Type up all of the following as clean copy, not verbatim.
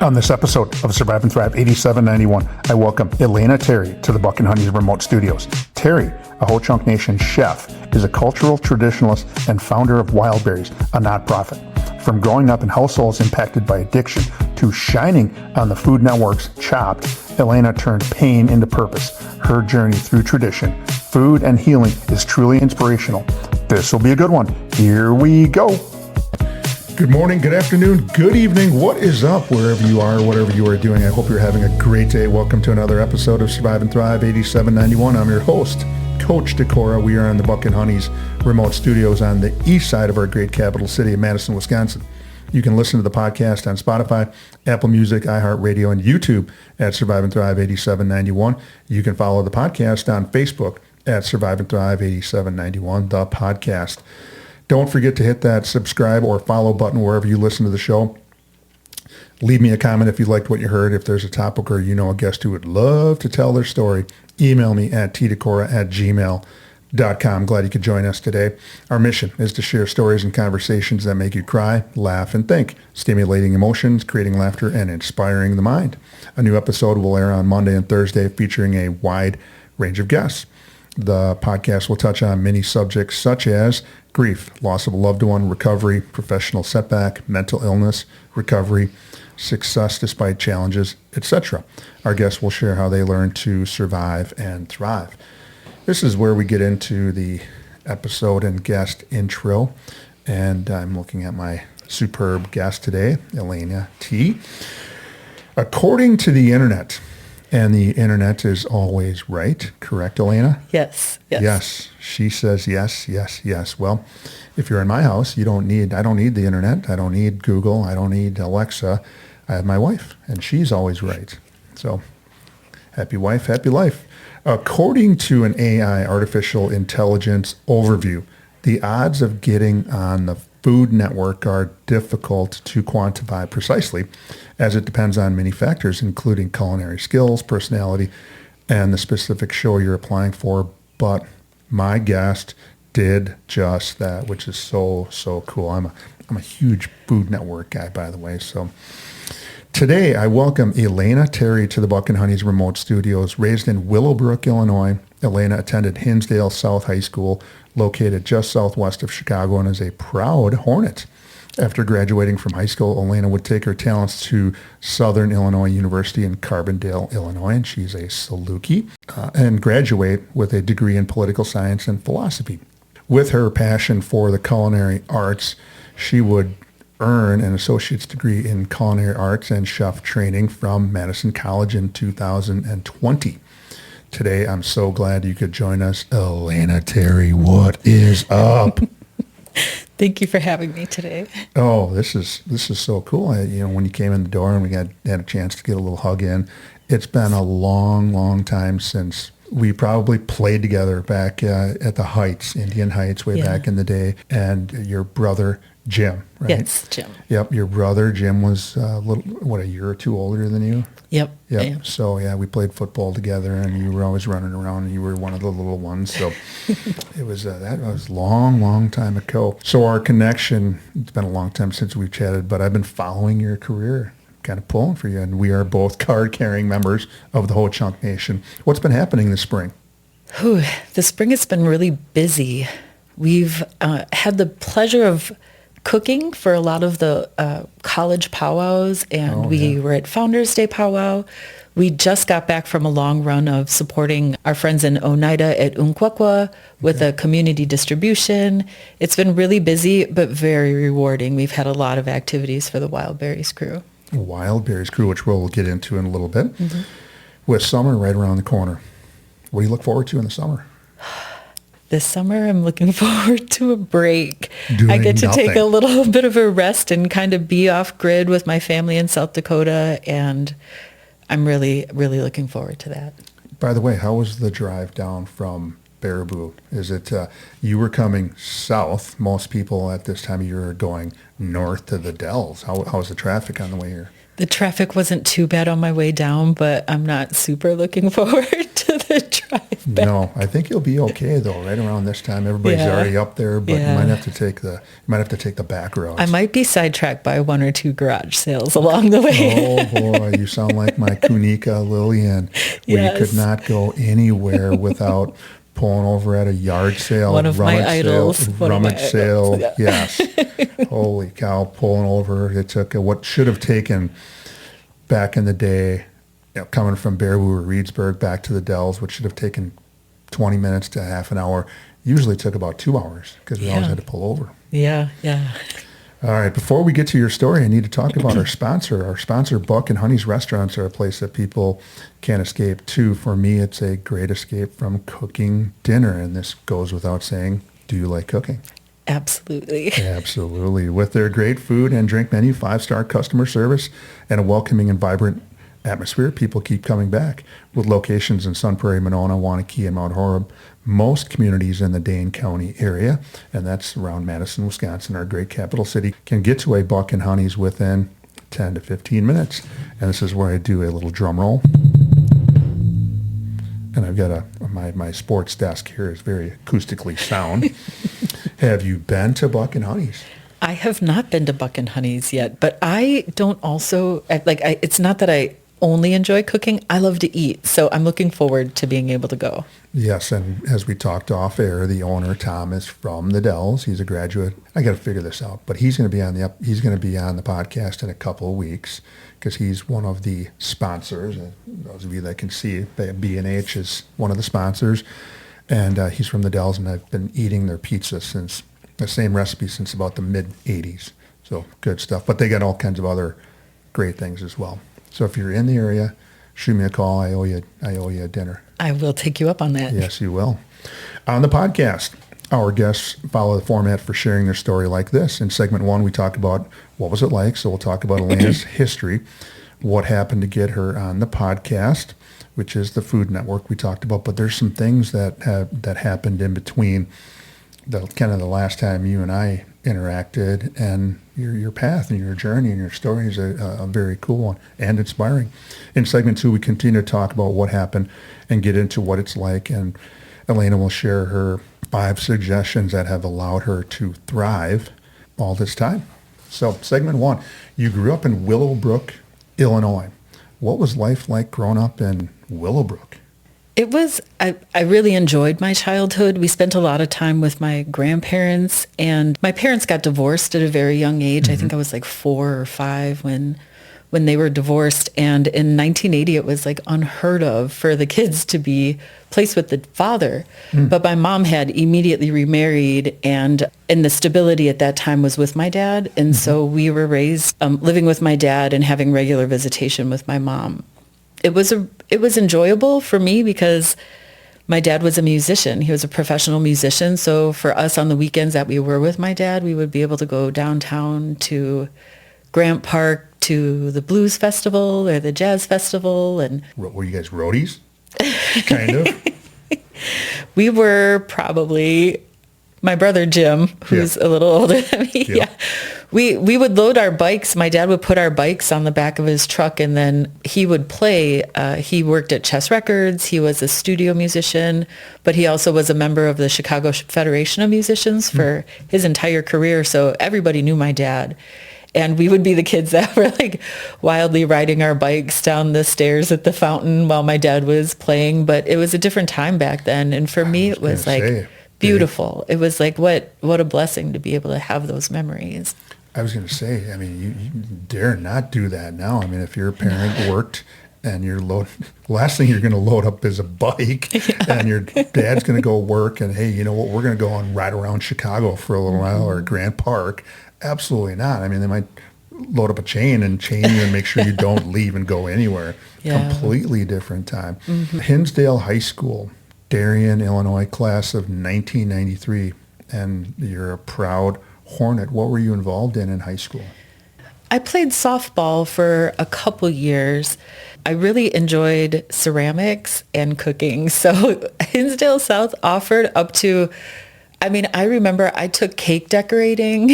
On this episode of Survive and Thrive 8791, I welcome Elena Terry to the Buck and Honey's remote studios. Terry, a Ho-Chunk Nation chef, is a cultural traditionalist and founder of Wild Berries, a nonprofit. From growing up in households impacted by addiction to shining on the Food Network's Chopped, Elena turned pain into purpose. Her journey through tradition, food, and healing is truly inspirational. This will be a good one. Here we go. Good morning, good afternoon, good evening. What is up wherever you are, whatever you are doing? I hope you're having a great day. Welcome to another episode of Survive and Thrive 8791. I'm your host, Coach Decora. We are in the Buck and Honey's remote studios on the east side of our great capital city of Madison, Wisconsin. You can listen to the podcast on Spotify, Apple Music, iHeartRadio, and YouTube at Survive and Thrive 8791. You can follow the podcast on Facebook at Survive and Thrive 8791, the podcast. Don't forget to hit that subscribe or follow button wherever you listen to the show. Leave me a comment if you liked what you heard. If there's a topic or you know a guest who would love to tell their story, email me at tdecora@gmail.com. Glad you could join us today. Our mission is to share stories and conversations that make you cry, laugh, and think, stimulating emotions, creating laughter, and inspiring the mind. A new episode will air on Monday and Thursday featuring a wide range of guests. The podcast will touch on many subjects such as grief, loss of a loved one, recovery, professional setback, mental illness, recovery, success despite challenges, etc. Our guests will share how they learn to survive and thrive. This is where we get into the episode and guest intro, and I'm looking at my superb guest today, Elena T. According to the internet, and the internet is always right, correct, Elena? Yes. Yes. She says yes, yes, yes. Well, if you're in my house, I don't need the internet. I don't need Google. I don't need Alexa. I have my wife, and she's always right. So happy wife, happy life. According to an AI, artificial intelligence overview, the odds of getting on the Food Network are difficult to quantify precisely, as it depends on many factors, including culinary skills, personality, and the specific show you're applying for. But my guest did just that, which is so cool. I'm a huge Food Network guy, by the way. So today I welcome Elena Terry to the Buck and Honey's remote studios. Raised in Willowbrook, Illinois, Elena attended Hinsdale South High School, located just southwest of Chicago, and is a proud Hornet. After graduating from high school, Elena would take her talents to Southern Illinois University in Carbondale, Illinois, and she's a Saluki, and graduate with a degree in political science and philosophy. With her passion for the culinary arts, she would earn an associate's degree in culinary arts and chef training from Madison College in 2020. Today, I'm so glad you could join us. Elena Terry, what is up? Thank you for having me today. Oh, this is so cool. When you came in the door and we had a chance to get a little hug in, it's been a long time since we probably played together back at the Heights, Indian Heights, way back in the day. And your brother, Jim, right? Yes, Jim. Yep, your brother, Jim, was a year or two older than you? Yep. So, we played football together, and you were always running around, and you were one of the little ones. So it was that was long time ago. So our connection, it's been a long time since we've chatted, but I've been following your career, kind of pulling for you, and we are both card-carrying members of the Ho-Chunk Nation. What's been happening this spring? The spring has been really busy. We've had the pleasure of cooking for a lot of the college powwows, and we were at Founders Day powwow. We just got back from a long run of supporting our friends in Oneida at Unkwakwa with a community distribution. It's been really busy, but very rewarding. We've had a lot of activities for the Wild Berries crew. Wild Berries crew, which we'll get into in a little bit. Mm-hmm. With summer right around the corner, what do you look forward to in the summer? This summer, I'm looking forward to a break. Doing I get to nothing. take a little bit of a rest and kind of be off grid with my family in South Dakota, and I'm really looking forward to that. By the way, how was the drive down from Baraboo? Is it, you were coming south. Most people at this time of year are going north to the Dells. How was the traffic on the way here? The traffic wasn't too bad on my way down, but I'm not super looking forward to the drive back. No, I think you'll be okay though. Right around this time, everybody's already up there, but you might have to take the back roads. I might be sidetracked by one or two garage sales along the way. Oh boy, you sound like my Kunika Lillian. Yes. We could not go anywhere without pulling over at a yard sale, One of my idols. rummage sale. Yeah. Yes. Holy cow, pulling over. It took what should have taken back in the day, coming from Baraboo or Reedsburg back to the Dells, which should have taken 20 minutes to half an hour, usually took about 2 hours because we always had to pull over. Yeah. All right, before we get to your story, I need to talk about our sponsor. Our sponsor, Buck and Honey's Restaurants, are a place that people can't escape to. For me, it's a great escape from cooking dinner, and this goes without saying. Do you like cooking? Absolutely. Absolutely. With their great food and drink menu, 5-star customer service, and a welcoming and vibrant atmosphere, people keep coming back. With locations in Sun Prairie, Monona, Wanakee, and Mount Horeb, most communities in the Dane County area, and that's around Madison, Wisconsin, our great capital city, can get to a Buck and Honey's within 10 to 15 minutes. And this is where I do a little drum roll. And I've got my sports desk here is very acoustically sound. Have you been to Buck and Honey's? I have not been to Buck and Honey's yet, but I don't also, it's not that I only enjoy cooking. I love to eat. So I'm looking forward to being able to go. Yes, and as we talked off air, the owner, Tom, is from the Dells. He's a graduate. I got to figure this out, but he's going to be on the podcast in a couple of weeks because he's one of the sponsors. And those of you that can see, B&H is one of the sponsors, and he's from the Dells, and I've been eating their pizza since the same recipe since about the mid '80s. So good stuff. But they got all kinds of other great things as well. So if you're in the area, shoot me a call. I owe you a dinner. I will take you up on that. Yes, you will. On the podcast, our guests follow the format for sharing their story like this. In segment 1, we talk about what was it like. So we'll talk about Elena's history, what happened to get her on the podcast, which is the Food Network we talked about. But there's some things that happened in between the last time you and I interacted, and your path and your journey and your story is a very cool one and inspiring. In segment 2, we continue to talk about what happened and get into what it's like, and Elena will share her 5 suggestions that have allowed her to thrive all this time. So segment 1, you grew up in Willowbrook, Illinois. What was life like growing up in Willowbrook? It was, I really enjoyed my childhood. We spent a lot of time with my grandparents, and my parents got divorced at a very young age. I think I was like 4 or 5 when they were divorced. And in 1980, it was like unheard of for the kids to be placed with the father. But my mom had immediately remarried, and the stability at that time was with my dad. And so we were raised living with my dad and having regular visitation with my mom. It was enjoyable for me because my dad was a musician. He was a professional musician. So for us on the weekends that we were with my dad, we would be able to go downtown to Grant Park to the Blues Festival or the Jazz Festival. And were you guys roadies? Kind of. We were probably my brother Jim, who's a little older than me. Yeah. We would load our bikes. My dad would put our bikes on the back of his truck, and then he would play. He worked at Chess Records. He was a studio musician, but he also was a member of the Chicago Federation of Musicians for his entire career. So everybody knew my dad. And we would be the kids that were like wildly riding our bikes down the stairs at the fountain while my dad was playing. But it was a different time back then. And for me, it was like beautiful. It was like, what a blessing to be able to have those memories. I was going to say, I mean, you dare not do that now. I mean, if your parent worked and last thing you're going to load up is a bike, and your dad's going to go work, and hey, you know what, we're going to go and ride around Chicago for a little while, or Grant Park. Absolutely not. I mean, they might load up a chain and chain you and make sure you don't leave and go anywhere. Completely different time. Hinsdale High School, Darien, Illinois, class of 1993, and you're a proud Hornet. What were you involved in high school? I played softball for a couple years. I really enjoyed ceramics and cooking. So Hinsdale South offered up to I mean, I remember I took cake decorating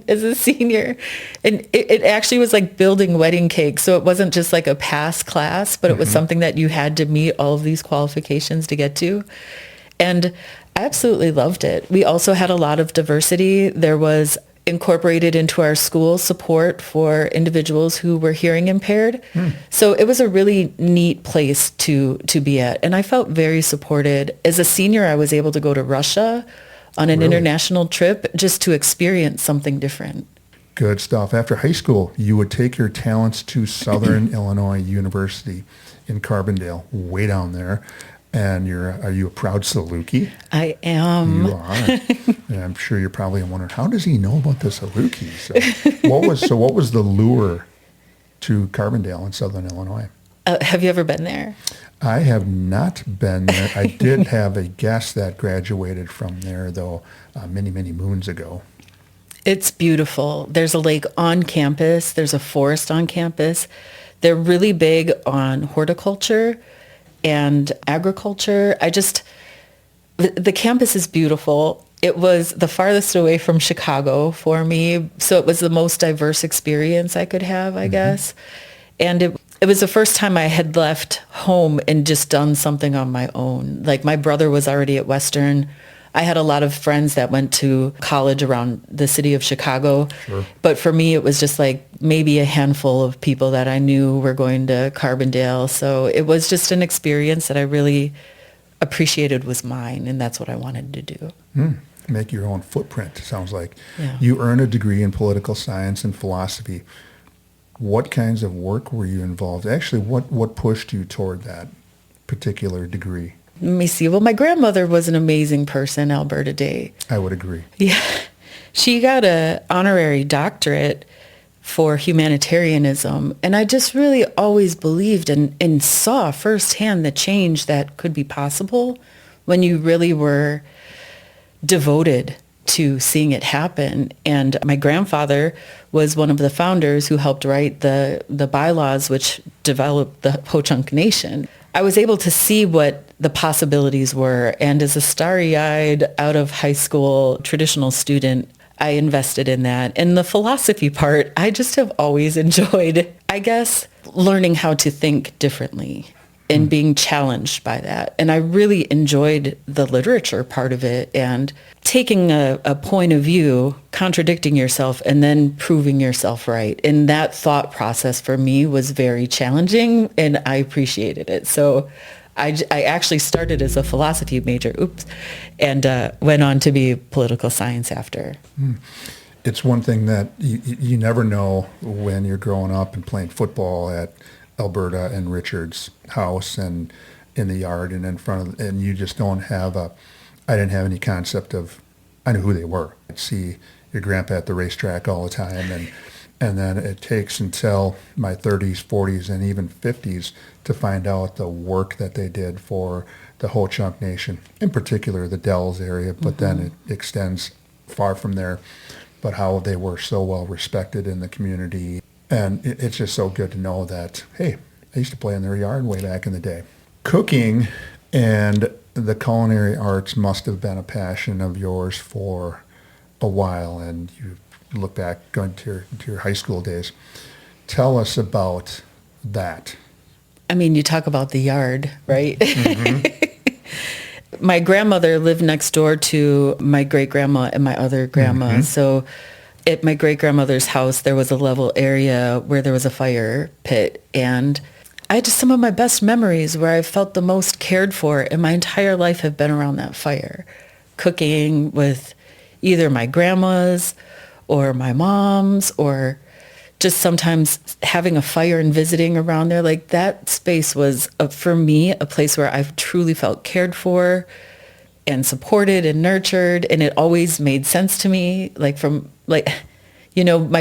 as a senior, and it actually was like building wedding cakes. So it wasn't just like a pass class, but it was something that you had to meet all of these qualifications to get to. And I absolutely loved it. We also had a lot of diversity. There was incorporated into our school support for individuals who were hearing impaired. So it was a really neat place to be at. And I felt very supported. As a senior, I was able to go to Russia on an international trip just to experience something different. Good stuff. After high school, you would take your talents to Southern Illinois University in Carbondale, way down there. And are you a proud Saluki? I am. You are. And I'm sure you're probably wondering, how does he know about the Saluki? So what was the lure to Carbondale in Southern Illinois? Have you ever been there? I have not been there. I did have a guest that graduated from there, though, many, many moons ago. It's beautiful. There's a lake on campus. There's a forest on campus. They're really big on horticulture and agriculture. The campus is beautiful. It was the farthest away from Chicago for me, so it was the most diverse experience I could have, I guess. And it was the first time I had left home and just done something on my own. Like my brother was already at Western. I had a lot of friends that went to college around the city of Chicago. Sure. But for me, it was just like maybe a handful of people that I knew were going to Carbondale. So it was just an experience that I really appreciated was mine, and that's what I wanted to do. Make your own footprint, sounds like. Yeah. You earned a degree in political science and philosophy. What kinds of work were you involved? Actually, what pushed you toward that particular degree? Let me see. Well, my grandmother was an amazing person, Alberta Day. I would agree. Yeah. She got an honorary doctorate for humanitarianism. And I just really always believed and saw firsthand the change that could be possible when you really were devoted to seeing it happen. And my grandfather was one of the founders who helped write the bylaws which developed the Ho-Chunk Nation. I was able to see what the possibilities were. And as a starry-eyed, out of high school traditional student, I invested in that. And the philosophy part, I just have always enjoyed, I guess, learning how to think differently and being challenged by that. And I really enjoyed the literature part of it and taking a point of view, contradicting yourself, and then proving yourself right. And that thought process for me was very challenging, and I appreciated it. So I actually started as a philosophy major, and went on to be political science after. It's one thing that you never know when you're growing up and playing football at Alberta and Richard's house and in the yard and in front of, and you just don't have I didn't have any concept of, I knew who they were. I'd see your grandpa at the racetrack all the time, and then it takes until my 30s, 40s, and even 50s to find out the work that they did for the Ho-Chunk Nation, in particular the Dells area, but then it extends far from there, but how they were so well respected in the community. And it's just so good to know that, hey, I used to play in their yard way back in the day. Cooking and the culinary arts must have been a passion of yours for a while, and you look back going to your high school days. Tell us about that. I mean, you talk about the yard, right? My grandmother lived next door to my great-grandma and my other grandma. So at my great-grandmother's house, there was a level area where there was a fire pit. And I had just some of my best memories where I felt the most cared for in my entire life have been around that fire. Cooking with either my grandmas or my moms, or just sometimes having a fire and visiting around there. Like that space was, for me, a place where I've truly felt cared for and supported and nurtured. And it always made sense to me, my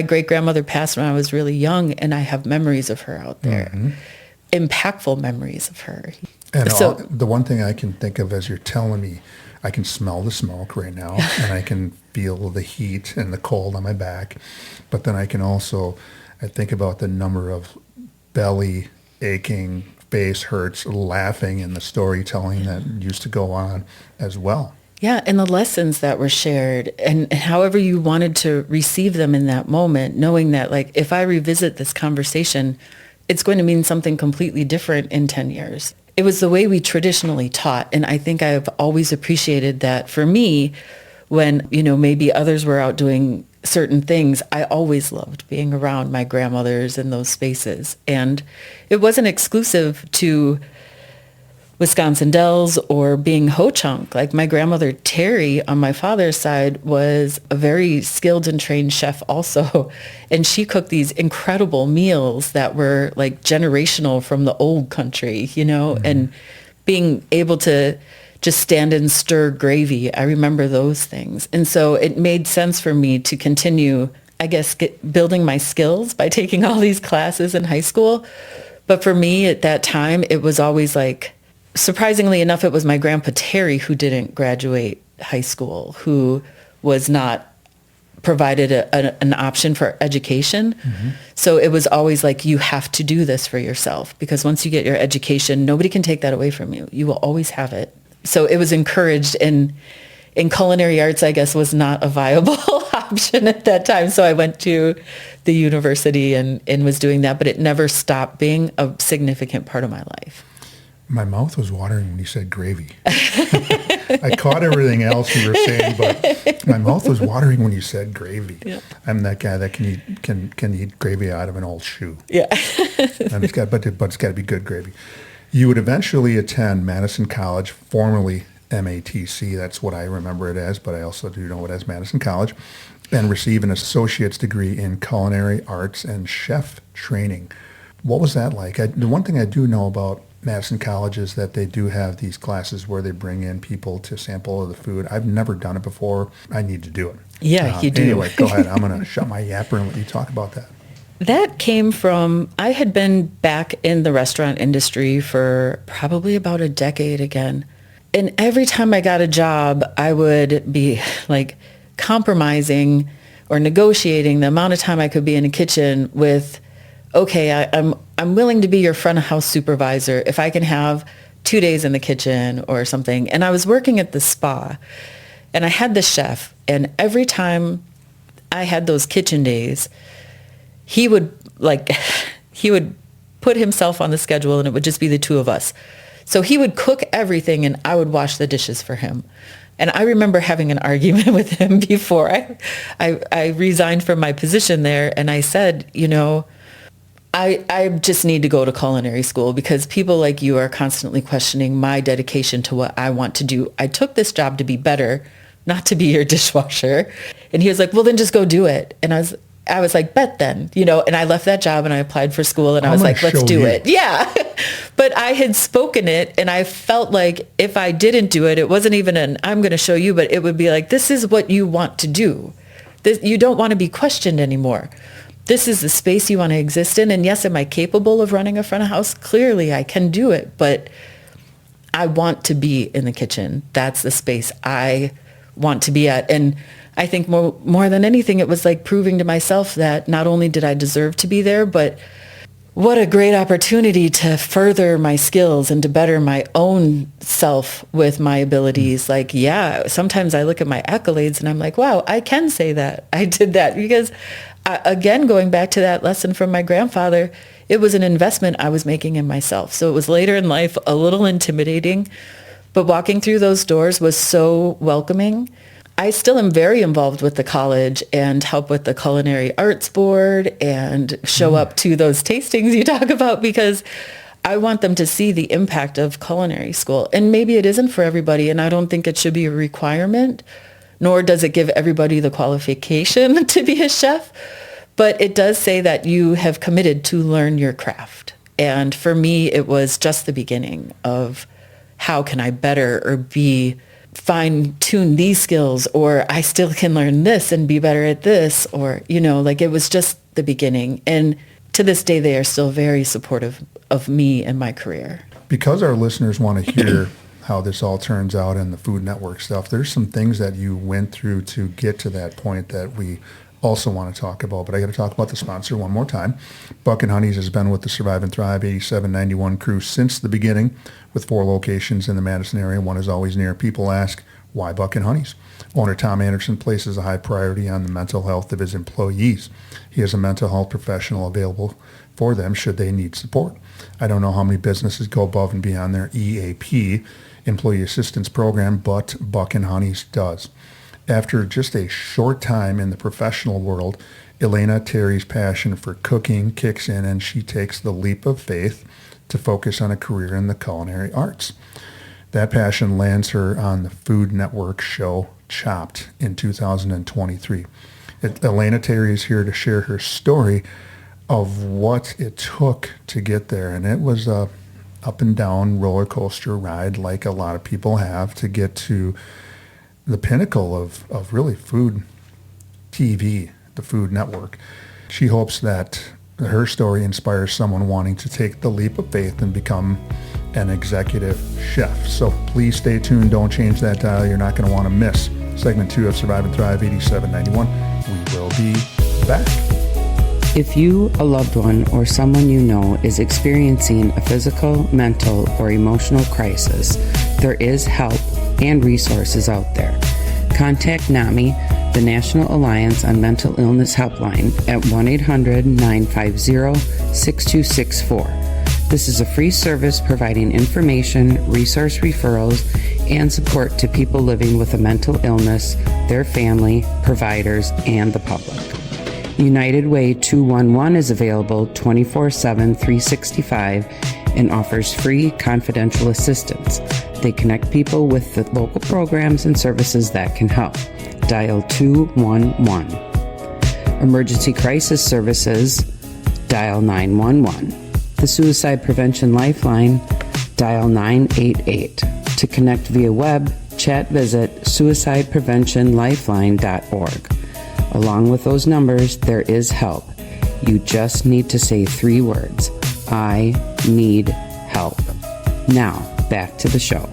great-grandmother passed when I was really young, and I have memories of her out there. Impactful memories of her. And the one thing I can think of as you're telling me, I can smell the smoke right now, and I can feel the heat and the cold on my back. But then I think about the number of belly aching, face hurts, laughing, and the storytelling that used to go on as well. Yeah, and the lessons that were shared and however you wanted to receive them in that moment, knowing that like if I revisit this conversation, it's going to mean something completely different in 10 years. It was the way we traditionally taught. And I think I've always appreciated that for me, when, maybe others were out doing certain things, I always loved being around my grandmothers in those spaces. And it wasn't exclusive to Wisconsin Dells or being Ho-Chunk. Like my grandmother Terry on my father's side was a very skilled and trained chef also. And she cooked these incredible meals that were like generational from the old country, and being able to just stand and stir gravy. I remember those things. And so it made sense for me to continue, I guess, building my skills by taking all these classes in high school. But for me at that time, it was always like, surprisingly enough, it was my grandpa Terry who didn't graduate high school, who was not provided an option for education. So it was always like, you have to do this for yourself, because once you get your education, nobody can take that away from you. You will always have it. So it was encouraged, and in culinary arts, I guess, was not a viable option at that time. So I went to the university and was doing that, but it never stopped being a significant part of my life. My mouth was watering when you said gravy. I caught everything else you were saying, but my mouth was watering when you said gravy. Yeah. I'm that guy that can eat gravy out of an old shoe. Yeah. And it's got to be good gravy. You would eventually attend Madison College, formerly MATC. That's what I remember it as, but I also do know it as Madison College, and receive an associate's degree in culinary arts and chef training. What was that like? The one thing I do know about Madison College is that they do have these classes where they bring in people to sample the food. I've never done it before. I need to do it. Yeah, you do. Anyway, go ahead. I'm going to shut my yapper and let you talk about that. That came from, I had been back in the restaurant industry for probably about a decade again. And every time I got a job, I would be like compromising or negotiating the amount of time I could be in a kitchen with, okay, I'm willing to be your front of house supervisor if I can have 2 days in the kitchen or something. And I was working at the spa, and I had the chef, and every time I had those kitchen days, he would put himself on the schedule, and it would just be the two of us. So he would cook everything, and I would wash the dishes for him. And I remember having an argument with him before I resigned from my position there, and I said, I just need to go to culinary school because people like you are constantly questioning my dedication to what I want to do. I took this job to be better, not to be your dishwasher. And he was like, well, then just go do it. And I was like, bet then, and I left that job and I applied for school, and I was like, let's do it. Yeah. But I had spoken it, and I felt like if I didn't do it, it wasn't even I'm going to show you, but it would be like, this is what you want to do. You don't want to be questioned anymore. This is the space you want to exist in. And yes, am I capable of running a front of house? Clearly I can do it, but I want to be in the kitchen. That's the space I want to be at. And I think more than anything, it was like proving to myself that not only did I deserve to be there, but what a great opportunity to further my skills and to better my own self with my abilities. Like, yeah, sometimes I look at my accolades and I'm like, wow, I can say that I did that, because again, going back to that lesson from my grandfather, it was an investment I was making in myself. So it was later in life a little intimidating, but walking through those doors was so welcoming. I still am very involved with the college and help with the culinary arts board and show up to those tastings you talk about, because I want them to see the impact of culinary school. And maybe it isn't for everybody, and I don't think it should be a requirement, nor does it give everybody the qualification to be a chef. But it does say that you have committed to learn your craft. And for me, it was just the beginning of how can I better or fine-tune these skills, or I still can learn this and be better at this, or, it was just the beginning. And to this day, they are still very supportive of me and my career. Because our listeners want to hear how this all turns out in the Food Network stuff, there's some things that you went through to get to that point that we also want to talk about. But I got to talk about the sponsor one more time. Buck and Honey's has been with the Survive and Thrive 8791 crew since the beginning, with 4 locations in the Madison area. One is always near. People ask, why Buck and Honey's? Owner Tom Anderson places a high priority on the mental health of his employees. He has a mental health professional available for them should they need support. I don't know how many businesses go above and beyond their EAP, Employee Assistance Program, but Buck and Honey's does. After just a short time in the professional world, Elena Terry's passion for cooking kicks in, and she takes the leap of faith to focus on a career in the culinary arts. That passion lands her on the Food Network show Chopped in 2023. Elena Terry is here to share her story of what it took to get there, and it was a up and down roller coaster ride like a lot of people have to get to the pinnacle of really food TV, the Food Network. She hopes that her story inspires someone wanting to take the leap of faith and become an executive chef. So please stay tuned. Don't change that dial. You're not going to want to miss segment 2 of Survive and Thrive 8791. We will be back. If you, a loved one, or someone you know is experiencing a physical, mental, or emotional crisis, there is help and resources out there. Contact NAMI, the National Alliance on Mental Illness Helpline, at 1-800-950-6264. This is a free service providing information, resource referrals, and support to people living with a mental illness, their family, providers, and the public. United Way 211 is available 24/7, 365, and offers free confidential assistance. They connect people with the local programs and services that can help. Dial 211. Emergency Crisis Services, dial 911. The Suicide Prevention Lifeline, dial 988. To connect via web, chat, visit suicidepreventionlifeline.org. Along with those numbers, there is help. You just need to say 3 words. I need help. Now, back to the show.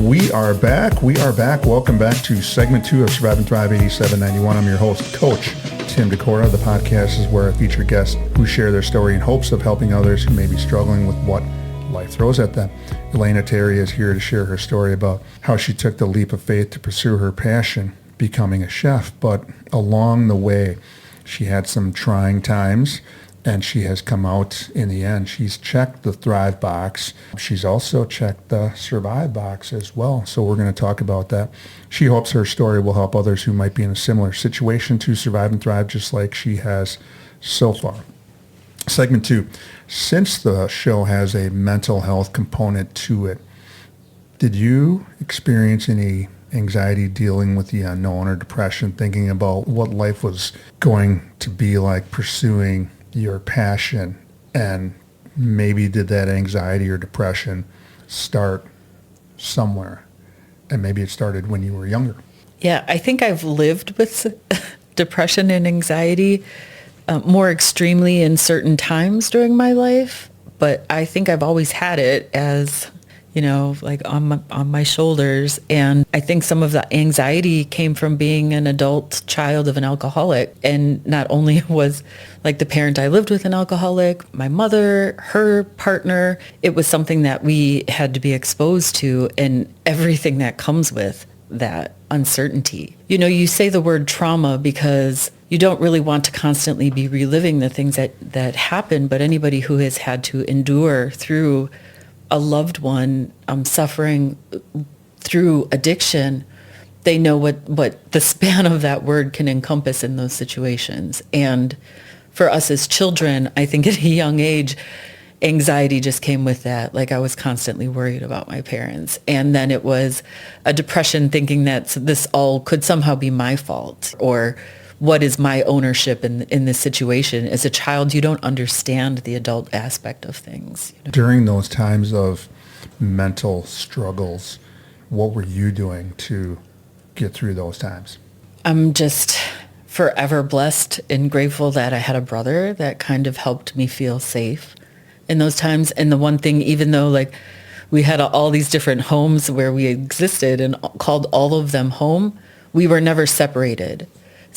We are back. Welcome back to segment 2 of Survive and Thrive 8791. I'm your host, Coach Tim Decora. The podcast is where I feature guests who share their story in hopes of helping others who may be struggling with what life throws at them. Elena Terry is here to share her story about how she took the leap of faith to pursue her passion, becoming a chef. But along the way, she had some trying times, and she has come out in the end. She's checked the Thrive box. She's also checked the Survive box as well. So we're going to talk about that. She hopes her story will help others who might be in a similar situation to survive and thrive, just like she has so far. Segment 2. Since the show has a mental health component to it, did you experience any anxiety dealing with the unknown or depression, thinking about what life was going to be like pursuing your passion? And maybe did that anxiety or depression start somewhere? And maybe it started when you were younger. Yeah, I think I've lived with depression and anxiety more extremely in certain times during my life, but I think I've always had it as, like on my shoulders. And I think some of the anxiety came from being an adult child of an alcoholic. And not only was like the parent I lived with an alcoholic, my mother, her partner, it was something that we had to be exposed to, and everything that comes with that uncertainty. You say the word trauma because you don't really want to constantly be reliving the things that happen, but anybody who has had to endure through a loved one suffering through addiction, they know what the span of that word can encompass in those situations. And for us as children, I think at a young age, anxiety just came with that. Like I was constantly worried about my parents. And then it was a depression thinking that this all could somehow be my fault, or what is my ownership in this situation? As a child, you don't understand the adult aspect of things. During those times of mental struggles, what were you doing to get through those times? I'm just forever blessed and grateful that I had a brother that kind of helped me feel safe in those times. And the one thing, even though like we had all these different homes where we existed and called all of them home, we were never separated.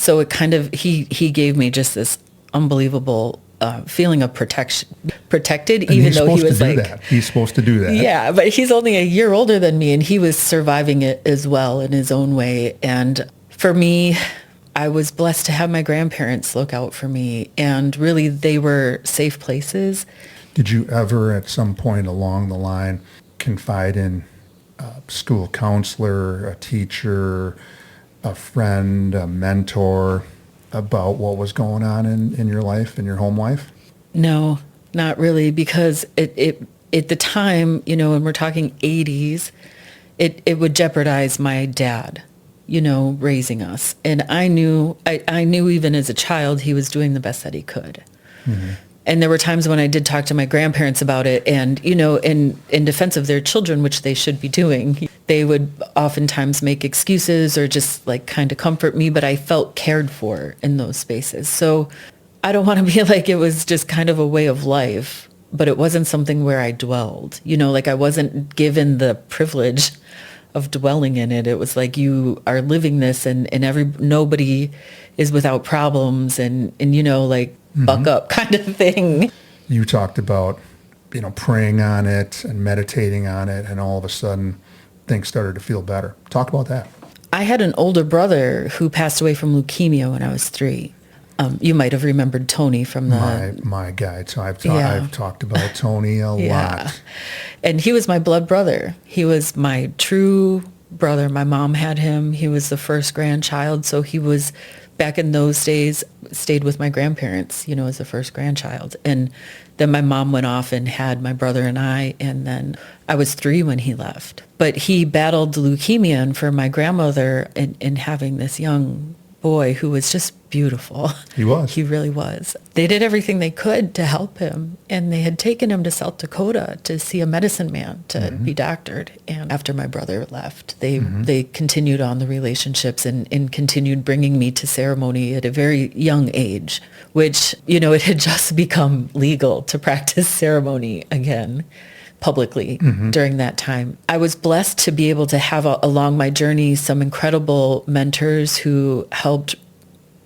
So it kind of, he gave me just this unbelievable feeling of protected, And even though he was like, he's supposed to do that. yeah, but he's only a year older than me, and he was surviving it as well in his own way. And for me, I was blessed to have my grandparents look out for me, and really they were safe places. Did you ever at some point along the line confide in a school counselor, a teacher, a friend, a mentor about what was going on in your life, in your home life? No, not really, because it at the time, when we're talking 80s, it would jeopardize my dad, raising us. And I knew even as a child, he was doing the best that he could. Mm-hmm. And there were times when I did talk to my grandparents about it, and, in defense of their children, which they should be doing, they would oftentimes make excuses or just like kind of comfort me, but I felt cared for in those spaces. So I don't want to be like it was just kind of a way of life, but it wasn't something where I dwelled, like I wasn't given the privilege of dwelling in it. It was like, you are living this, and nobody is without problems, and like, buck up kind of thing. You talked about, praying on it and meditating on it, and all of a sudden things started to feel better. Talk about that. I had an older brother who passed away from leukemia when I was 3. You might have remembered Tony from the... My guy. So I've talked about Tony a lot. And he was my blood brother. He was my true brother. My mom had him. He was the first grandchild. So he was, back in those days, stayed with my grandparents, as the first grandchild. And then my mom went off and had my brother and I, and then I was 3 when he left. But he battled leukemia, and for my grandmother and having this young boy who was just beautiful. He was. He really was. They did everything they could to help him, and they had taken him to South Dakota to see a medicine man to be doctored. And after my brother left, they continued on the relationships and continued bringing me to ceremony at a very young age, which, it had just become legal to practice ceremony again publicly during that time. I was blessed to be able to have along my journey some incredible mentors who helped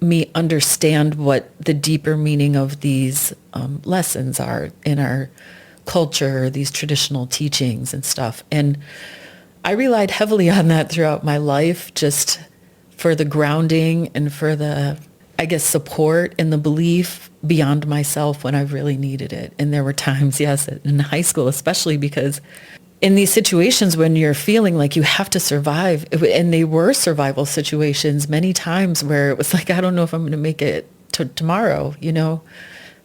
me understand what the deeper meaning of these lessons are in our culture, these traditional teachings and stuff. And I relied heavily on that throughout my life, just for the grounding and for the, support and the belief beyond myself when I really needed it. And there were times, yes, in high school especially, because in these situations when you're feeling like you have to survive, and they were survival situations many times where it was like, I don't know if I'm going to make it to tomorrow,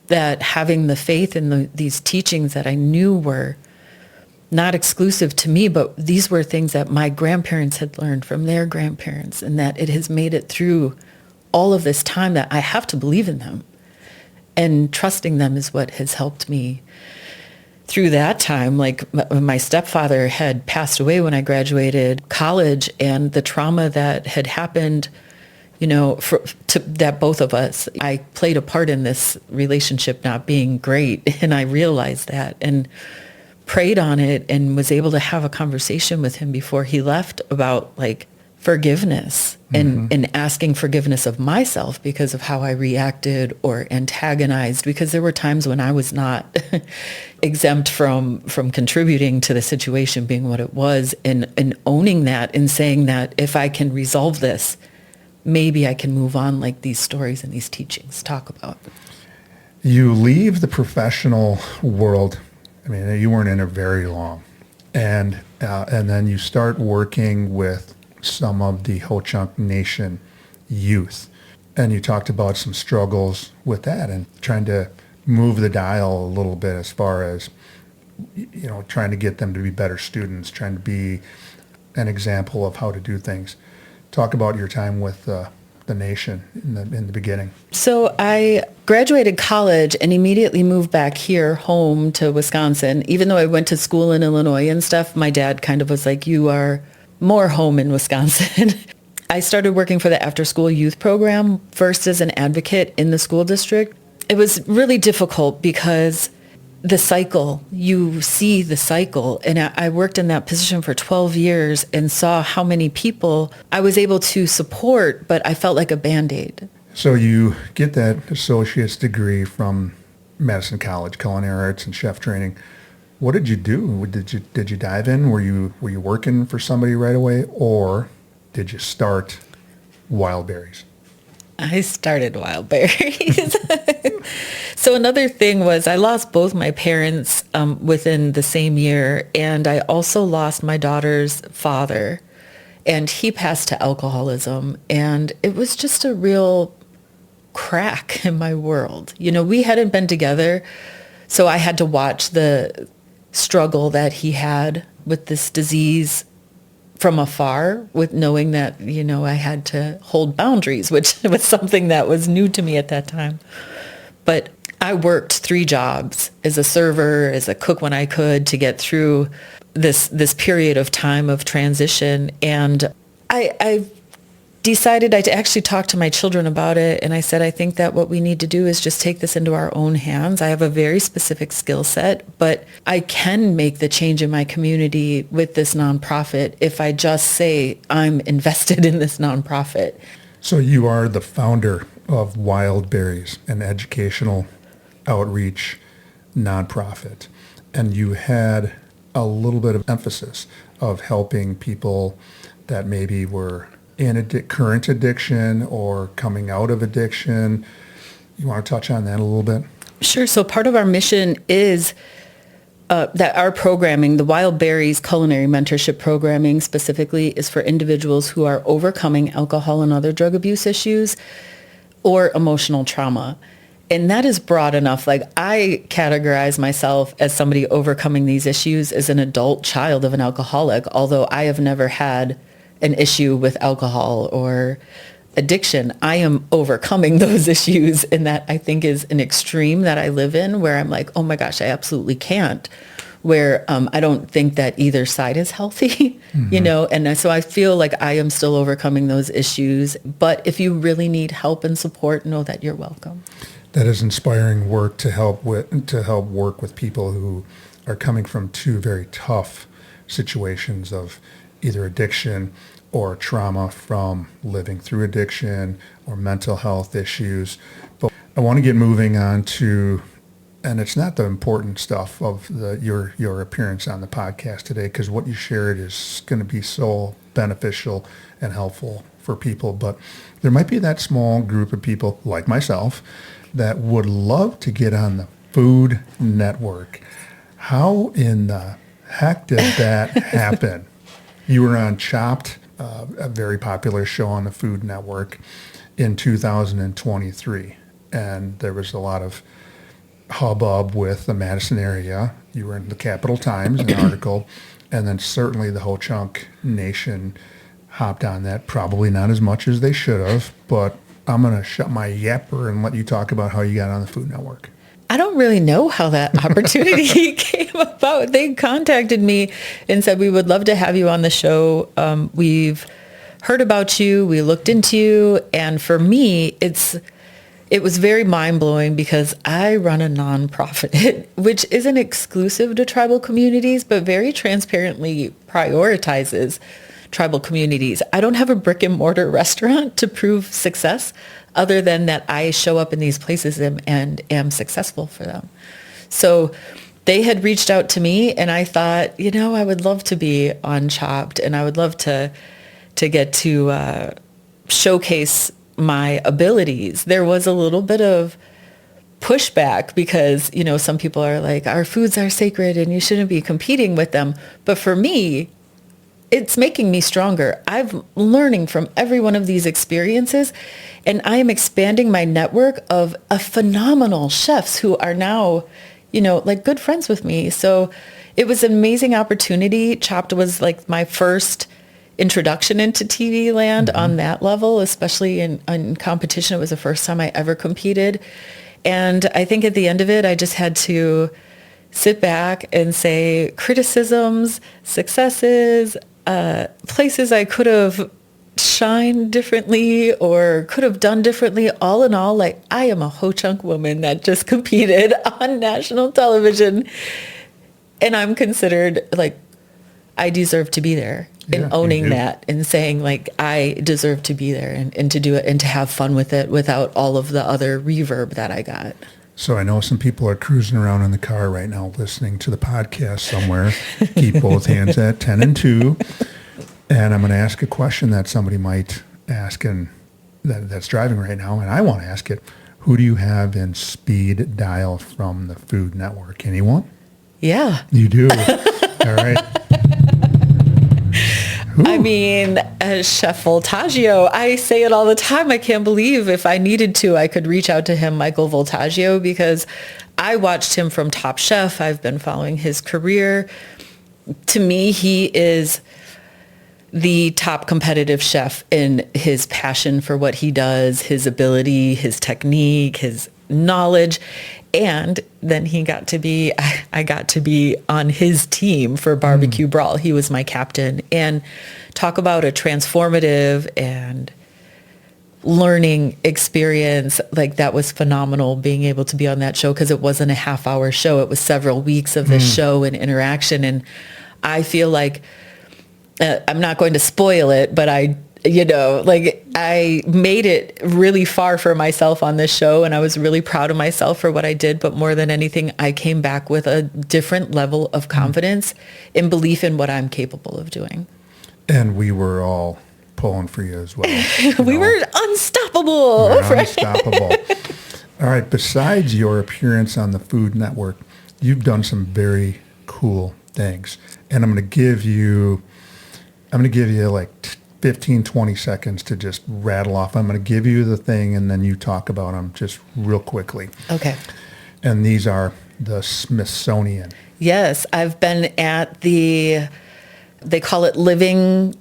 that having the faith in these teachings that I knew were not exclusive to me, but these were things that my grandparents had learned from their grandparents, and that it has made it through all of this time, that I have to believe in them. And trusting them is what has helped me through that time. Like my stepfather had passed away when I graduated college, and the trauma that had happened, that both of us, I played a part in this relationship not being great. And I realized that and prayed on it, and was able to have a conversation with him before he left about like forgiveness and asking forgiveness of myself because of how I reacted or antagonized, because there were times when I was not exempt from contributing to the situation being what it was, and owning that and saying that if I can resolve this, maybe I can move on, like these stories and these teachings talk about. You leave the professional world. I mean, you weren't in it very long. And then you start working with some of the Ho-Chunk Nation youth. And you talked about some struggles with that and trying to move the dial a little bit as far as, trying to get them to be better students, trying to be an example of how to do things. Talk about your time with the Nation in the beginning. So I graduated college and immediately moved back here home to Wisconsin. Even though I went to school in Illinois and stuff, my dad kind of was like, you are more home in Wisconsin. I started working for the after-school youth program, first as an advocate in the school district. It was really difficult because the cycle, you see the cycle. And I worked in that position for 12 years and saw how many people I was able to support, but I felt like a Band-Aid. So you get that associate's degree from Madison College, culinary arts and chef training. What did you do? Did you dive in? Were you working for somebody right away, or did you start Wild Berries? I started Wild Berries. So another thing was I lost both my parents within the same year, and I also lost my daughter's father, and he passed to alcoholism, and it was just a real crack in my world. We hadn't been together, so I had to watch the struggle that he had with this disease from afar, with knowing that, I had to hold boundaries, which was something that was new to me at that time. But I worked 3 jobs as a server, as a cook when I could, to get through this period of time of transition. And I decided I actually talked to my children about it, and I said, I think that what we need to do is just take this into our own hands. I have a very specific skill set, but I can make the change in my community with this nonprofit if I just say I'm invested in this nonprofit. So you are the founder of Wild Berries, an educational outreach nonprofit, and you had a little bit of emphasis of helping people that maybe were in current addiction or coming out of addiction. You want to touch on that a little bit? Sure. So part of our mission is that our programming, the Wild Berries culinary mentorship programming specifically, is for individuals who are overcoming alcohol and other drug abuse issues or emotional trauma. And that is broad enough. Like, I categorize myself as somebody overcoming these issues as an adult child of an alcoholic, although I have never had an issue with alcohol or addiction. I am overcoming those issues, and that I think is an extreme that I live in, where I'm like, oh my gosh, I absolutely can't, where I don't think that either side is healthy, and so I feel like I am still overcoming those issues. But if you really need help and support, know that you're welcome. That is inspiring work to help work with people who are coming from 2 very tough situations of either addiction or trauma from living through addiction or mental health issues. But I want to get moving on to, and it's not the important stuff of your appearance on the podcast today, because what you shared is going to be so beneficial and helpful for people. But there might be that small group of people like myself that would love to get on the Food Network. How in the heck did that happen? You were on Chopped, a very popular show on the Food Network, in 2023. And there was a lot of hubbub with the Madison area. You were in the Capital Times, an article, and then certainly the Ho Chunk Nation hopped on that. Probably not as much as they should have, but I'm going to shut my yapper and let you talk about how you got on the Food Network. I don't really know how that opportunity came about. They contacted me and said, we would love to have you on the show. We've heard about you. We looked into you. And for me, it was very mind-blowing, because I run a nonprofit, which isn't exclusive to tribal communities, but very transparently prioritizes tribal communities. I don't have a brick and mortar restaurant to prove success, other than that I show up in these places and am successful for them. So they had reached out to me, and I thought, I would love to be on Chopped, and I would love to get to showcase my abilities. There was a little bit of pushback because, some people are like, our foods are sacred and you shouldn't be competing with them. But for me, it's making me stronger. I'm learning from every one of these experiences, and I am expanding my network of phenomenal chefs who are now, like good friends with me. So it was an amazing opportunity. Chopped was like my first introduction into TV land on that level, especially in competition. It was the first time I ever competed. And I think at the end of it, I just had to sit back and say criticisms, successes, places I could have shine differently or could have done differently. All in all, like, I am a ho-chunk woman that just competed on national television, and I'm considered, like, I deserve to be there, and owning that and saying, like, I deserve to be there and to do it and to have fun with it without all of the other reverb that I got. So I know some people are cruising around in the car right now listening to the podcast somewhere. Keep both hands at 10 and 2. And I'm going to ask a question that somebody might ask and that's driving right now. And I want to ask it. Who do you have in speed dial from the Food Network? Anyone? Yeah. You do? All right. I mean, as Chef Voltaggio, I say it all the time. I can't believe if I needed to, I could reach out to him, Michael Voltaggio, because I watched him from Top Chef. I've been following his career. To me, he is the top competitive chef in his passion for what he does, his ability, his technique, his knowledge. And then I got to be on his team for Barbecue Brawl. He was my captain. And talk about a transformative and learning experience. Like, that was phenomenal being able to be on that show, because it wasn't a half-hour show. It was several weeks of the show and interaction. And I feel like, I'm not going to spoil it, but I made it really far for myself on this show, and I was really proud of myself for what I did. But more than anything, I came back with a different level of confidence and belief in what I'm capable of doing. And we were all pulling for you as well. We were unstoppable. Unstoppable. All right. Besides your appearance on the Food Network, you've done some very cool things. And I'm going to give you like 15, 20 seconds to just rattle off. I'm going to give you the thing, and then you talk about them just real quickly. Okay. And these are the Smithsonian. Yes, I've been at they call it Living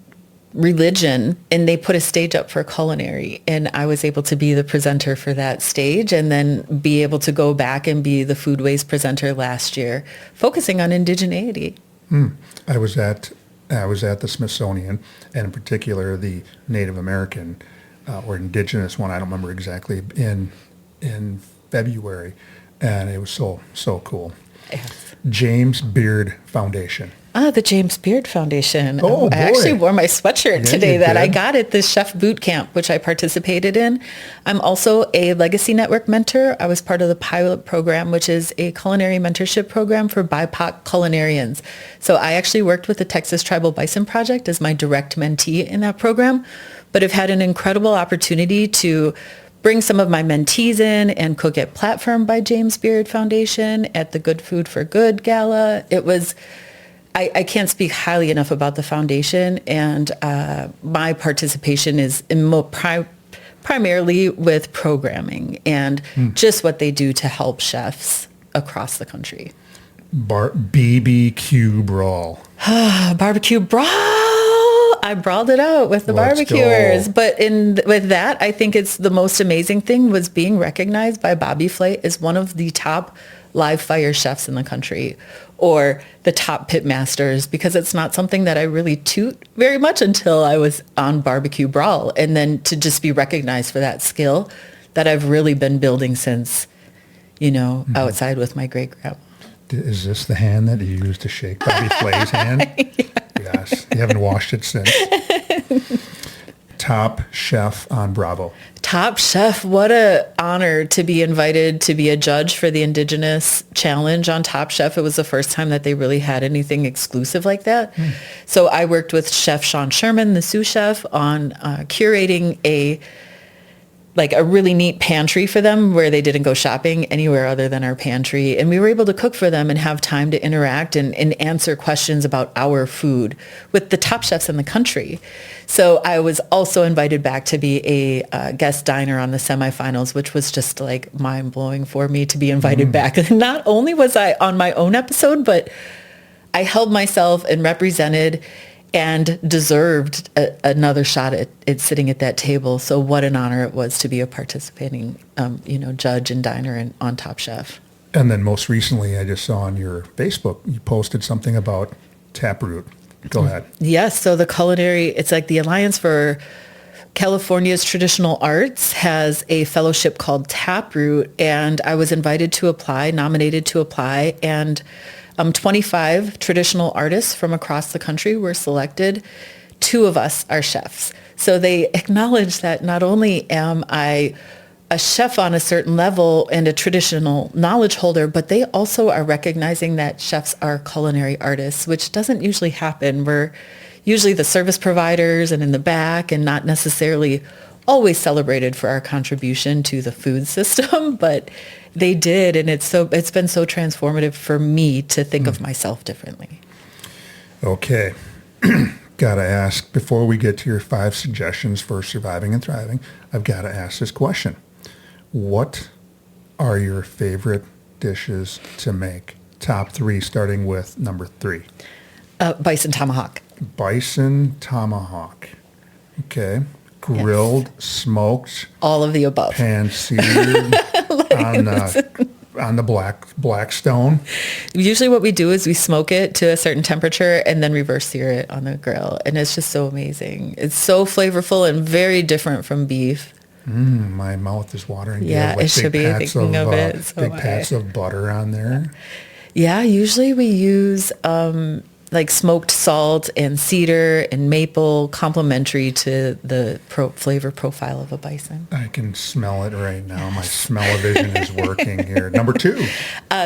Religion, and they put a stage up for culinary, and I was able to be the presenter for that stage, and then be able to go back and be the foodways presenter last year, focusing on indigeneity. I was at the Smithsonian, and in particular the Native American or indigenous one. I don't remember exactly, in February, and it was so cool. Yes. James Beard Foundation. The James Beard Foundation. Oh, boy. I actually wore my sweatshirt today that I did. got at the Chef Boot Camp, which I participated in. I'm also a Legacy Network mentor. I was part of the pilot program, which is a culinary mentorship program for BIPOC culinarians. So I actually worked with the Texas Tribal Bison Project as my direct mentee in that program, but have had an incredible opportunity to bring some of my mentees in and cook at Platform by James Beard Foundation at the Good Food for Good Gala. It was... I can't speak highly enough about the foundation, and my participation is primarily with programming and just what they do to help chefs across the country. BBQ Brawl. Barbecue Brawl! I brawled it out with the Let's barbecuers. go. But with that, I think it's the most amazing thing was being recognized by Bobby Flay as one of the top live fire chefs in the country, or the top pit masters, because it's not something that I really toot very much until I was on Barbecue Brawl. And then to just be recognized for that skill that I've really been building since, outside with my great grandma. Is this the hand that you used to shake Bobby Flay's hand? Yes. You haven't washed it since. Top Chef on Bravo. Top Chef, what an honor to be invited to be a judge for the Indigenous Challenge on Top Chef. It was the first time that they really had anything exclusive like that. So I worked with Chef Sean Sherman, the sous chef, on curating a really neat pantry for them where they didn't go shopping anywhere other than our pantry. And we were able to cook for them and have time to interact and answer questions about our food with the top chefs in the country. So I was also invited back to be a guest diner on the semifinals, which was just like mind-blowing for me to be invited back. Not only was I on my own episode, but I held myself and represented and deserved another shot at sitting at that table. So what an honor it was to be a participating, judge and diner on Top Chef. And then most recently, I just saw on your Facebook, you posted something about Taproot. Go ahead. Yes. So the culinary, it's like the Alliance for California's Traditional Arts has a fellowship called Taproot, and I was invited to apply, nominated to apply, and 25 traditional artists from across the country were selected. 2 of us are chefs. So they acknowledge that not only am I a chef on a certain level and a traditional knowledge holder, but they also are recognizing that chefs are culinary artists, which doesn't usually happen. We're usually the service providers and in the back and not necessarily always celebrated for our contribution to the food system, but they did. And it's been so transformative for me to think of myself differently. Okay. Got to ask, before we get to your 5 suggestions for surviving and thriving, I've got to ask this question. What are your favorite dishes to make? Top 3, starting with number 3. Bison tomahawk. Bison tomahawk. Okay. Grilled, smoked, All of the above. pan-seared on the black stone. Usually what we do is we smoke it to a certain temperature and then reverse sear it on the grill. And it's just so amazing. It's so flavorful and very different from beef. My mouth is watering. Yeah, like it should be thinking of it. So big pats of butter on there. Yeah, usually we use like smoked salt and cedar and maple, complementary to the flavor profile of a bison. I can smell it right now. My smell-o-vision is working here. Number 2.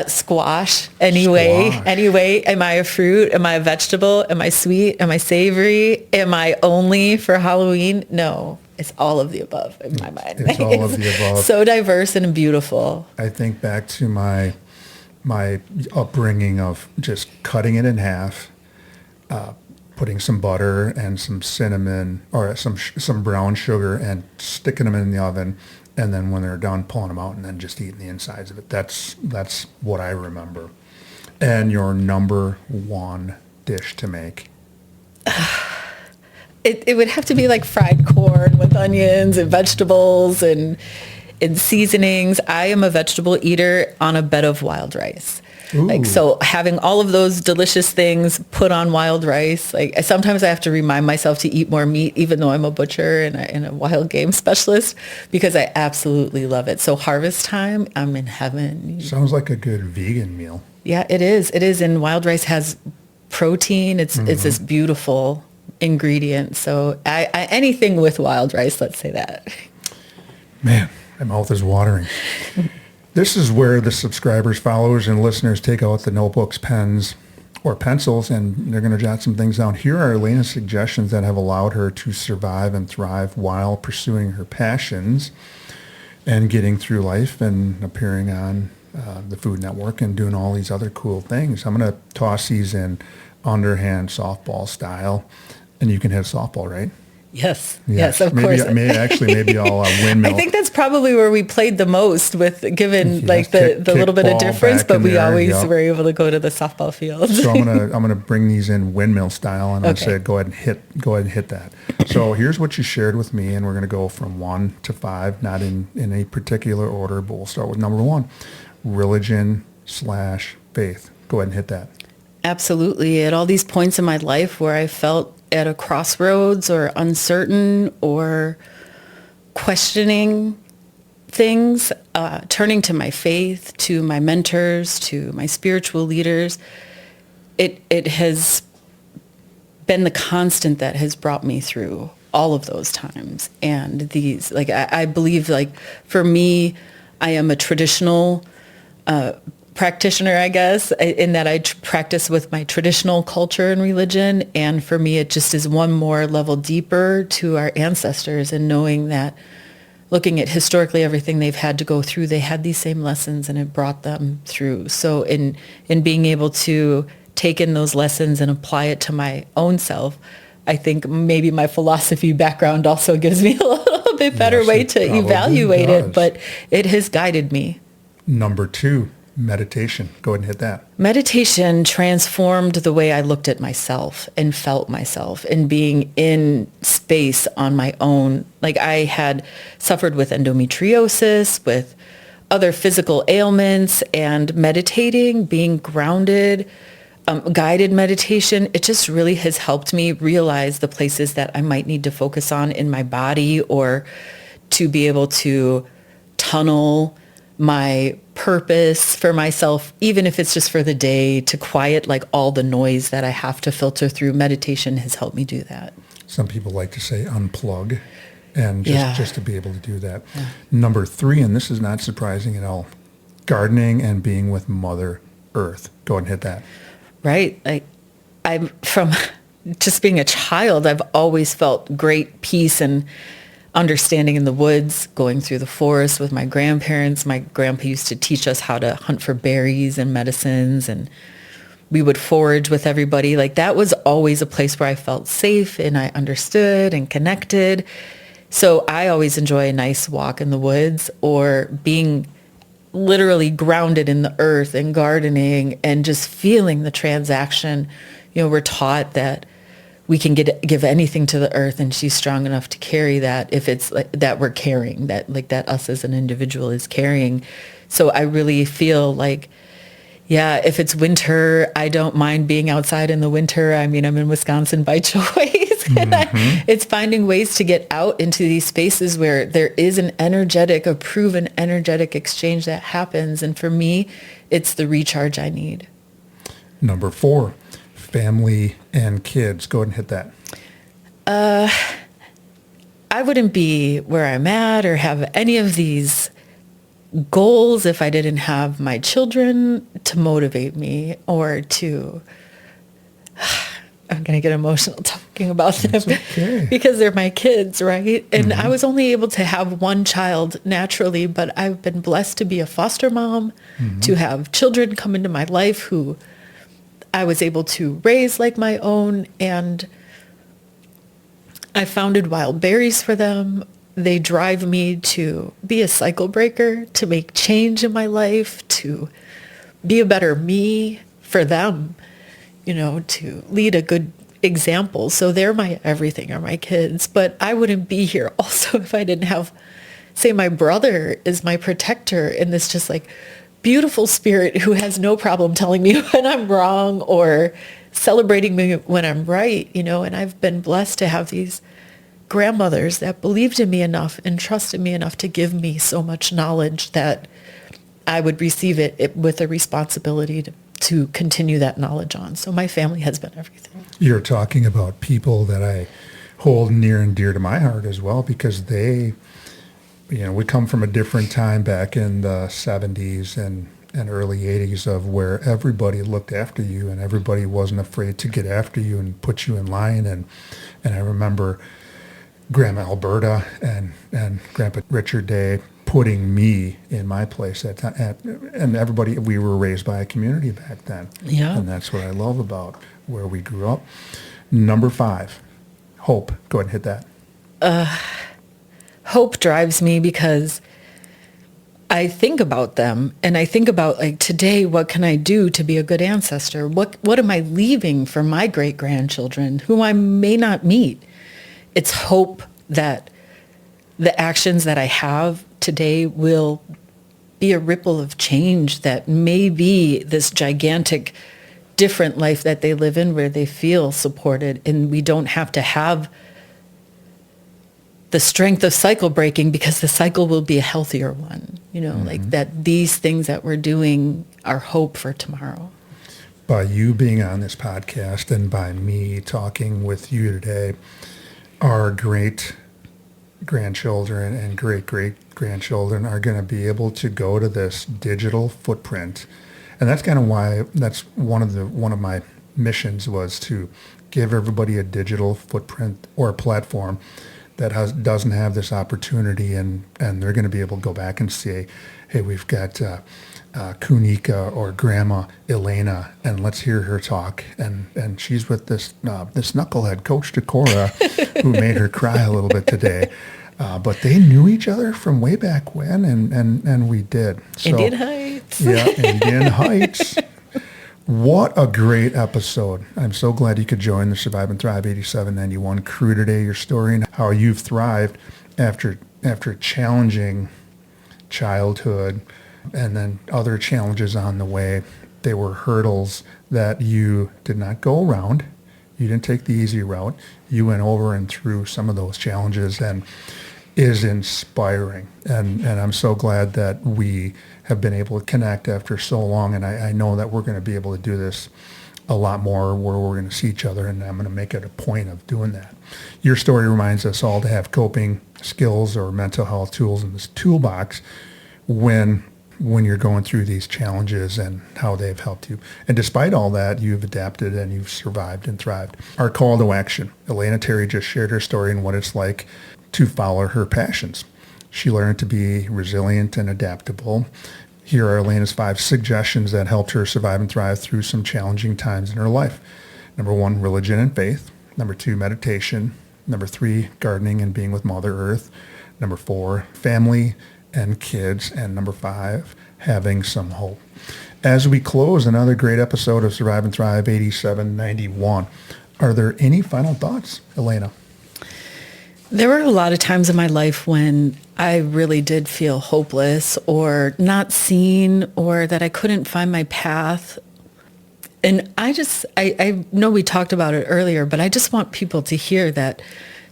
Squash. Anyway, am I a fruit? Am I a vegetable? Am I sweet? Am I savory? Am I only for Halloween? No, it's all of the above in my mind. It's all of the above. So diverse and beautiful. I think back to my upbringing of just cutting it in half, putting some butter and some cinnamon or some brown sugar and sticking them in the oven, and then when they're done, pulling them out and then just eating the insides of it. That's what I remember. And your number 1 dish to make? It would have to be like fried corn with onions and vegetables and seasonings. I am a vegetable eater on a bed of wild rice. Ooh. Like, so having all of those delicious things put on wild rice, like sometimes I have to remind myself to eat more meat, even though I'm a butcher and a wild game specialist, because I absolutely love it. So harvest time, I'm in heaven. Sounds like a good vegan meal. Yeah, it is. It is. And wild rice has protein. It's this beautiful ingredient. So anything with wild rice, let's say that. Man, my mouth is watering. This is where the subscribers, followers, and listeners take out the notebooks, pens, or pencils, and they're going to jot some things down. Here are Elena's suggestions that have allowed her to survive and thrive while pursuing her passions and getting through life and appearing on the Food Network and doing all these other cool things. I'm going to toss these in underhand softball style, and you can hit a softball, right? Yes, of course. Maybe I'll windmill. I think that's probably where we played the most given Yes, the little bit of difference, but we always yep. were able to go to the softball field. So I'm gonna bring these in windmill style, and I'll Okay. say go ahead and hit that. So here's what you shared with me, and we're gonna go from 1 to 5, not in a particular order, but we'll start with number 1, religion/faith. Go ahead and hit that. Absolutely. At all these points in my life where I felt at a crossroads or uncertain or questioning things, turning to my faith, to my mentors, to my spiritual leaders, it has been the constant that has brought me through all of those times. And these, like, I believe, like, for me, I am a traditional practitioner, I guess, in that I practice with my traditional culture and religion. And for me, it just is one more level deeper to our ancestors, and knowing that, looking at historically everything they've had to go through, they had these same lessons and it brought them through. So in being able to take in those lessons and apply it to my own self, I think maybe my philosophy background also gives me a little bit better way to evaluate it, but it has guided me. Number 2, meditation. Go ahead and hit that. Meditation transformed the way I looked at myself and felt myself, and being in space on my own. Like, I had suffered with endometriosis, with other physical ailments, and meditating, being grounded, guided meditation, it just really has helped me realize the places that I might need to focus on in my body, or to be able to tunnel my purpose for myself, even if it's just for the day, to quiet like all the noise that I have to filter through. Meditation has helped me do that. Some people like to say unplug, and Yeah. just to be able to do that. Yeah. Number 3, and this is not surprising at all, gardening and being with Mother Earth. Go ahead and hit that. Right. I'm from just being a child, I've always felt great peace and understanding in the woods, going through the forest with my grandparents. My grandpa used to teach us how to hunt for berries and medicines, and we would forage with everybody. Like, that was always a place where I felt safe and I understood and connected. So I always enjoy a nice walk in the woods, or being literally grounded in the earth and gardening and just feeling the transaction. You know, we're taught that we can give anything to the earth and she's strong enough to carry that, if it's like that we're carrying, that like that us as an individual is carrying. So I really feel like, yeah, if it's winter, I don't mind being outside in the winter. I mean, I'm in Wisconsin by choice. Mm-hmm. It's finding ways to get out into these spaces where there is a proven energetic exchange that happens. And for me, it's the recharge I need. Number 4, family and kids. Go ahead and hit that. I wouldn't be where I'm at or have any of these goals if I didn't have my children to motivate me, or to, I'm going to get emotional talking about them. Okay. Because they're my kids, right? And I was only able to have one child naturally, but I've been blessed to be a foster mom, to have children come into my life who I was able to raise like my own. And I founded Wild Berries for them. They drive me to be a cycle breaker, to make change in my life, to be a better me for them, you know, to lead a good example. So they're my everything, are my kids. But I wouldn't be here also if I didn't have, say, my brother is my protector in this just like beautiful spirit who has no problem telling me when I'm wrong or celebrating me when I'm right, you know. And I've been blessed to have these grandmothers that believed in me enough and trusted me enough to give me so much knowledge that I would receive it with a responsibility to continue that knowledge on. So my family has been everything. You're talking about people that I hold near and dear to my heart as well, because they, you know, we come from a different time back in the 70s and early 80s of where everybody looked after you and everybody wasn't afraid to get after you and put you in line. And I remember Grandma Alberta and Grandpa Richard Day putting me in my place and everybody, we were raised by a community back then. Yeah. And that's what I love about where we grew up. Number 5, hope. Go ahead and hit that. Hope drives me because I think about them and I think about, like, today, what can I do to be a good ancestor? What am I leaving for my great-grandchildren whom I may not meet? It's hope that the actions that I have today will be a ripple of change that may be this gigantic, different life that they live in where they feel supported, and we don't have to have the strength of cycle breaking because the cycle will be a healthier one. You know, like that these things that we're doing are hope for tomorrow. By you being on this podcast and by me talking with you today, our great grandchildren and great great grandchildren are going to be able to go to this digital footprint, and that's kind of why that's one of my missions was to give everybody a digital footprint or a platform that doesn't have this opportunity, and they're going to be able to go back and say, hey, we've got Kunika or Grandma Elena, and let's hear her talk. And she's with this knucklehead, Coach Decora, who made her cry a little bit today. But they knew each other from way back when, and we did. So, Indian Heights. Yeah, Indian Heights. What a great episode. I'm so glad you could join the Survive and Thrive 8791 crew today. Your story and how you've thrived after a challenging childhood and then other challenges on the way. They were hurdles that you did not go around. You didn't take the easy route. You went over and through some of those challenges, and is inspiring. And I'm so glad that we have been able to connect after so long. And I know that we're going to be able to do this a lot more, where we're going to see each other, and I'm going to make it a point of doing that. Your story reminds us all to have coping skills or mental health tools in this toolbox when you're going through these challenges, and how they've helped you. And despite all that, you've adapted and you've survived and thrived. Our call to action. Elena Terry just shared her story and what it's like to follow her passions. She learned to be resilient and adaptable. Here are Elena's 5 suggestions that helped her survive and thrive through some challenging times in her life. Number 1, religion and faith. Number 2, meditation. Number 3, gardening and being with Mother Earth. Number 4, family and kids. And number 5, having some hope. As we close another great episode of Survive and Thrive 8791, are there any final thoughts, Elena? There were a lot of times in my life when I really did feel hopeless or not seen, or that I couldn't find my path. And I know we talked about it earlier, but I just want people to hear that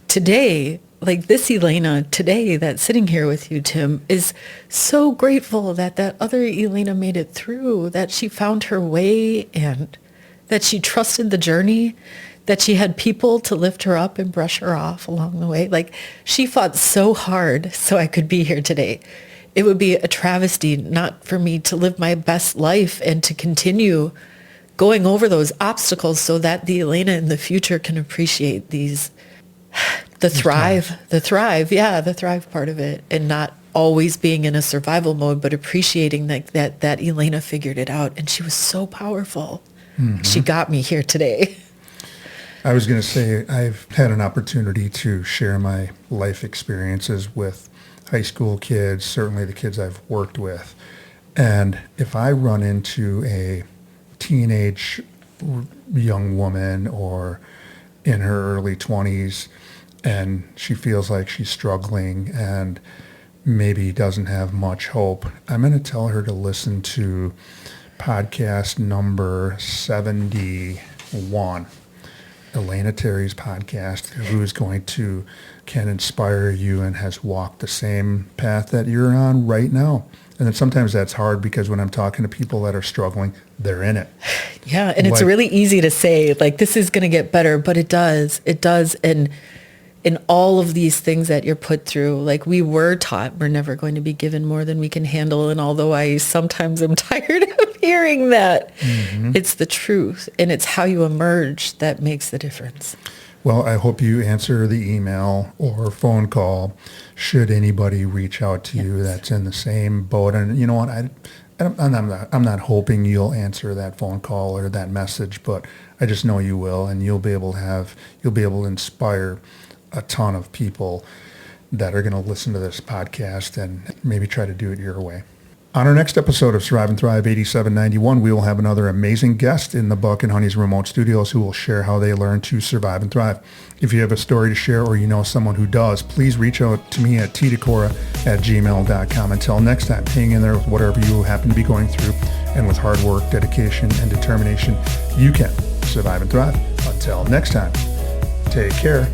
today, like this Elena today that's sitting here with you, Tim, is so grateful that that other Elena made it through, that she found her way, and that she trusted the journey, that she had people to lift her up and brush her off along the way. Like, she fought so hard so I could be here today. It would be a travesty not for me to live my best life and to continue going over those obstacles so that the Elena in the future can appreciate the thrive part of it, and not always being in a survival mode, but appreciating that Elena figured it out, and she was so powerful. Mm-hmm. She got me here today. I was going to say, I've had an opportunity to share my life experiences with high school kids, certainly the kids I've worked with. And if I run into a teenage young woman or in her early 20s, and she feels like she's struggling and maybe doesn't have much hope, I'm going to tell her to listen to podcast number 71. Elena Terry's podcast, who's can inspire you and has walked the same path that you're on right now. And then sometimes that's hard, because when I'm talking to people that are struggling, they're in it. Yeah, and it's really easy to say, like, this is going to get better, but it does. It does. And in all of these things that you're put through, like, we were taught we're never going to be given more than we can handle. And although I sometimes am tired of hearing that, it's the truth. And it's how you emerge that makes the difference. Well, I hope you answer the email or phone call should anybody reach out to you that's in the same boat. And you know what? I'm not hoping you'll answer that phone call or that message, but I just know you will, and you'll be able to inspire a ton of people that are going to listen to this podcast and maybe try to do it your way. On our next episode of Survive and Thrive 8791, we will have another amazing guest in the Buck and Honey's remote studios who will share how they learn to survive and thrive. If you have a story to share, or you know someone who does, please reach out to me at tdecora@gmail.com. Until next time, hang in there with whatever you happen to be going through, and with hard work, dedication, and determination, you can survive and thrive. Until next time, take care.